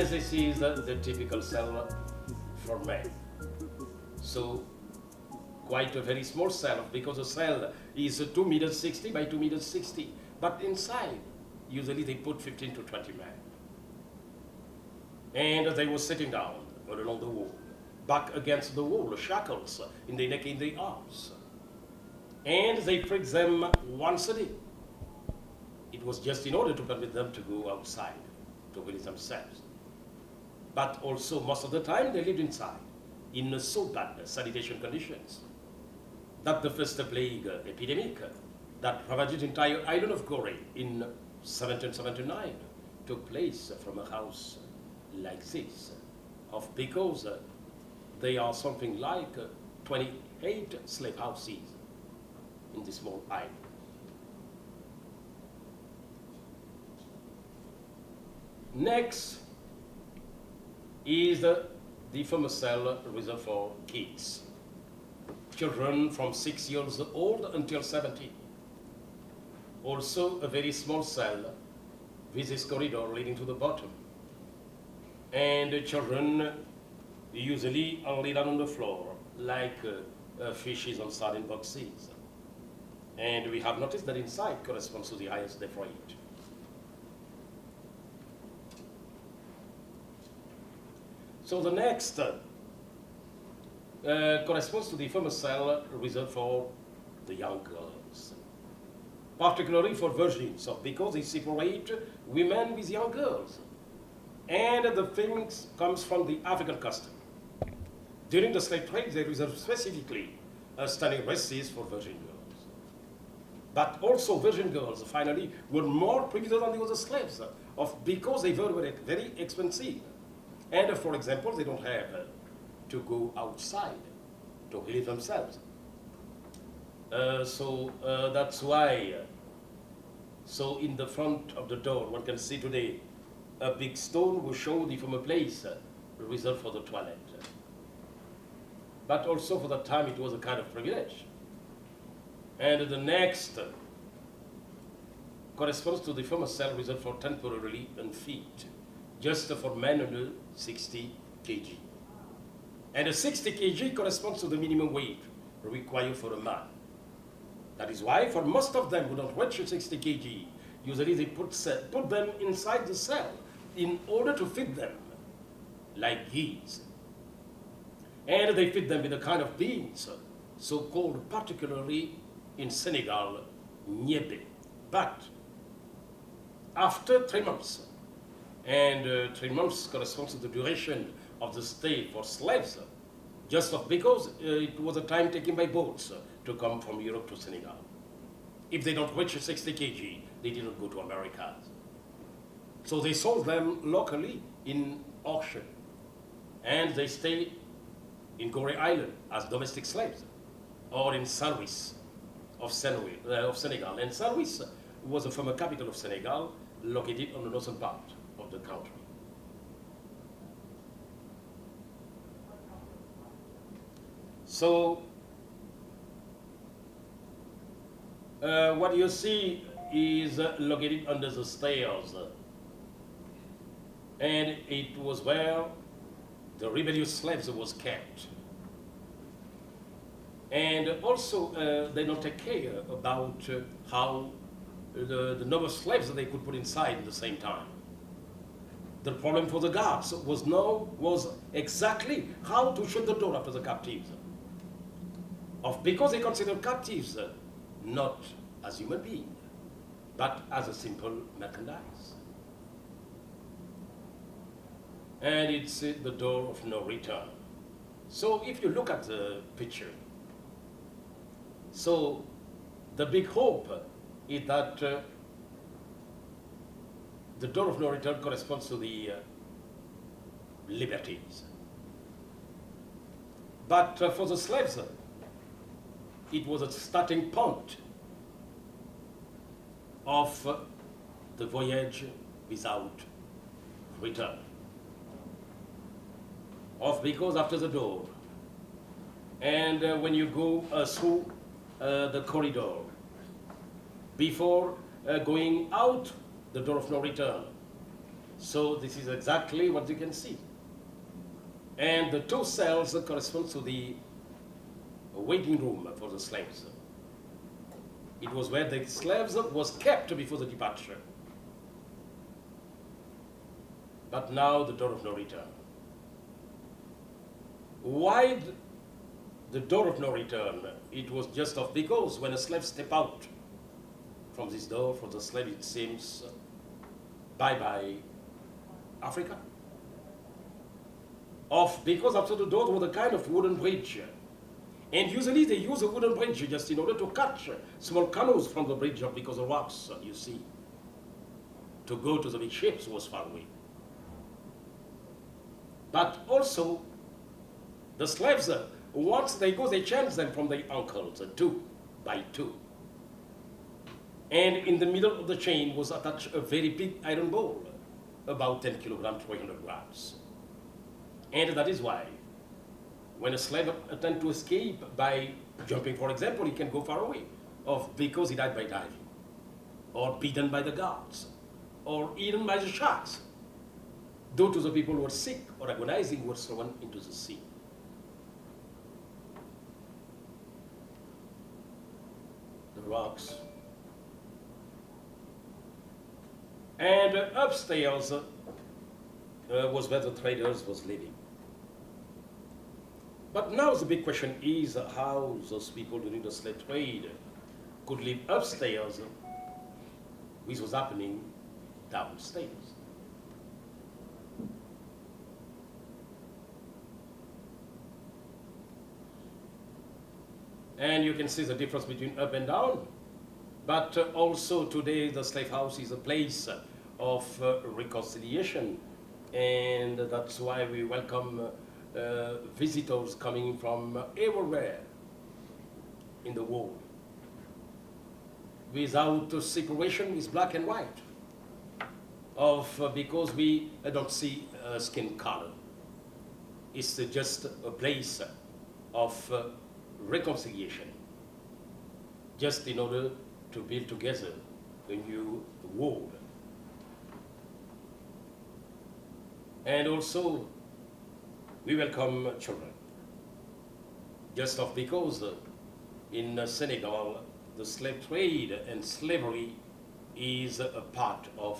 And this is the typical cell for men. So quite a very small cell, because a cell is 2 meters 60 by 2 meters 60. But inside, usually they put 15 to 20 men. And they were sitting down all along the wall, back against the wall, shackles in the neck, in the arms. And they pricked them once a day. It was just in order to permit them to go outside, to release themselves. But also, most of the time, they lived inside, in so bad sanitation conditions, that the first plague epidemic that ravaged the entire island of Goree in 1779 took place from a house like this, because there are something like 28 slave houses in this small island. Next is the famous cell reserved for kids, children from 6 years old until 17. Also a very small cell with this corridor leading to the bottom. And the children usually are laid down on the floor like fishes on sardine boxes. And we have noticed that inside corresponds to the highest death rate. So the next corresponds to the famous cell reserved for the young girls, particularly for virgins, because they separate women with young girls. And the thing comes from the African custom. During the slave trade, they reserved specifically standing races for virgin girls. But also virgin girls, finally, were more privileged than the other slaves, because they were very expensive. And for example, they don't have to go outside to relieve themselves. So that's why, so in the front of the door, one can see today a big stone will show the former place reserved for the toilet. But also for that time, it was a kind of privilege. And the next corresponds to the former cell reserved for temporarily unfit, just for men under 60 kg. And 60 kg corresponds to the minimum weight required for a man. That is why, for most of them who don't reach 60 kg, usually they put them inside the cell in order to feed them like geese. And they feed them with a kind of beans, so-called particularly in Senegal, niébé. But after 3 months, and 3 months corresponds to the duration of the stay for slaves, just because it was a time taken by boats to come from Europe to Senegal. If they don't reach 60 kg, they didn't go to America. So they sold them locally in auction, and they stayed in Goree Island as domestic slaves, or in Saint-Louis of Senegal. And Saint-Louis was a former capital of Senegal, located on the northern part of the country. So what you see is located under the stairs, and it was where the rebellious slaves was kept. And also they don't take care about how the number of slaves that they could put inside at the same time. The problem for the guards was exactly how to shut the door after the captives. Because they considered captives not as human beings, but as a simple merchandise. And it's the door of no return. So if you look at the picture, so the big hope is that the door of no return corresponds to the liberties. But for the slaves, it was a starting point of the voyage without return. Because after the door, and when you go through the corridor, before going out the door of no return, So this is exactly what you can see. And the two cells correspond to the waiting room for the slaves. It was where the slaves was kept before the departure. But now the door of no return. Why the door of no return? It was just of because when a slave step out from this door, for the slave it seems bye-bye Africa. Because after the door was a kind of wooden bridge. And usually they use a wooden bridge just in order to catch small canoes from the bridge because the rocks, you see. To go to the big ships was far away. But also, the slaves, once they go, they change them from their uncles, two by two. And in the middle of the chain was attached a very big iron ball, about 10 kilograms, 300 grams. And that is why, when a slave attempts to escape by jumping, for example, he can go far away, because he died by diving, or beaten by the guards, or eaten by the sharks. Due to the people who were sick or agonizing were thrown into the sea. The rocks. And upstairs was where the traders was living. But now the big question is how those people during the slave trade could live upstairs, which was happening downstairs. And you can see the difference between up and down. But also today the slave house is a place of reconciliation. And that's why we welcome visitors coming from everywhere in the world. Without separation is black and white. Because we don't see skin color. It's just a place of reconciliation, just in order to build together a new world. And also, we welcome children, just because in Senegal, the slave trade and slavery is a part of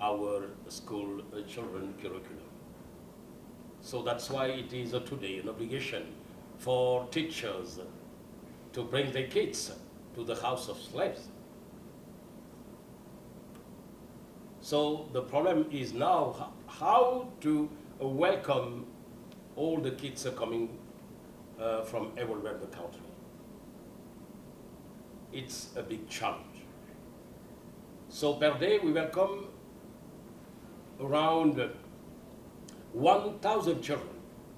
our school children curriculum. So that's why it is today an obligation for teachers to bring their kids to the house of slaves. So the problem is now how to welcome all the kids coming from everywhere in the country. It's a big challenge. So per day we welcome around 1,000 children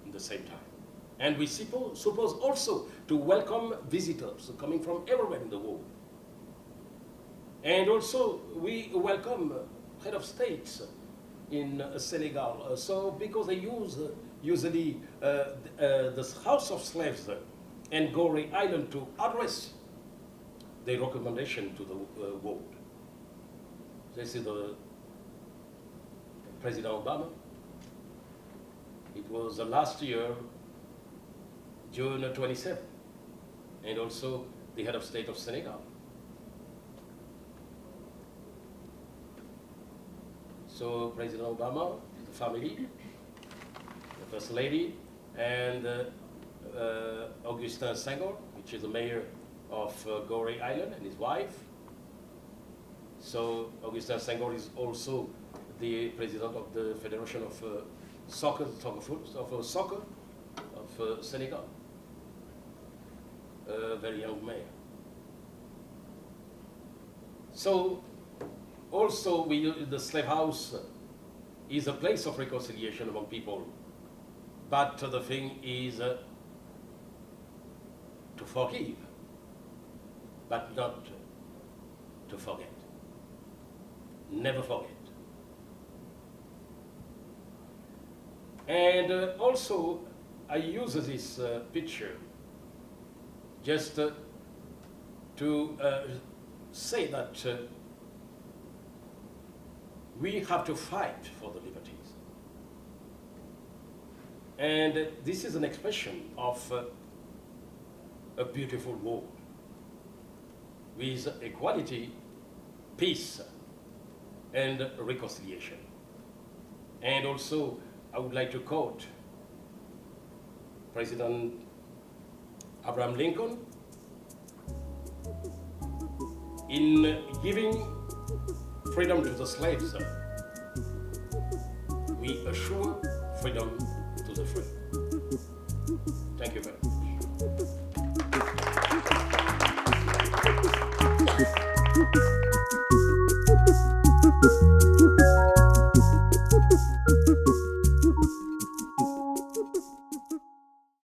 at the same time. And we suppose also to welcome visitors coming from everywhere in the world. And also we welcome head of states in Senegal. So because they use usually the house of slaves and Goree Island to address their recommendation to the world. This is the President Obama. It was last year, June 27, and also the head of state of Senegal. So President Obama, the family, the First Lady, and Augustin Senghor, which is the mayor of Goree Island, and his wife. So Augustin Senghor is also the president of the Federation of Soccer of Senegal. A very young mayor. So also the slave house is a place of reconciliation among people, but the thing is to forgive, but not to forget. Never forget. And also, I use this picture just to say that we have to fight for the liberties. And this is an expression of a beautiful world with equality, peace, and reconciliation. And also, I would like to quote President Abraham Lincoln in giving freedom to the slaves. We assure freedom to the free. Thank you very much.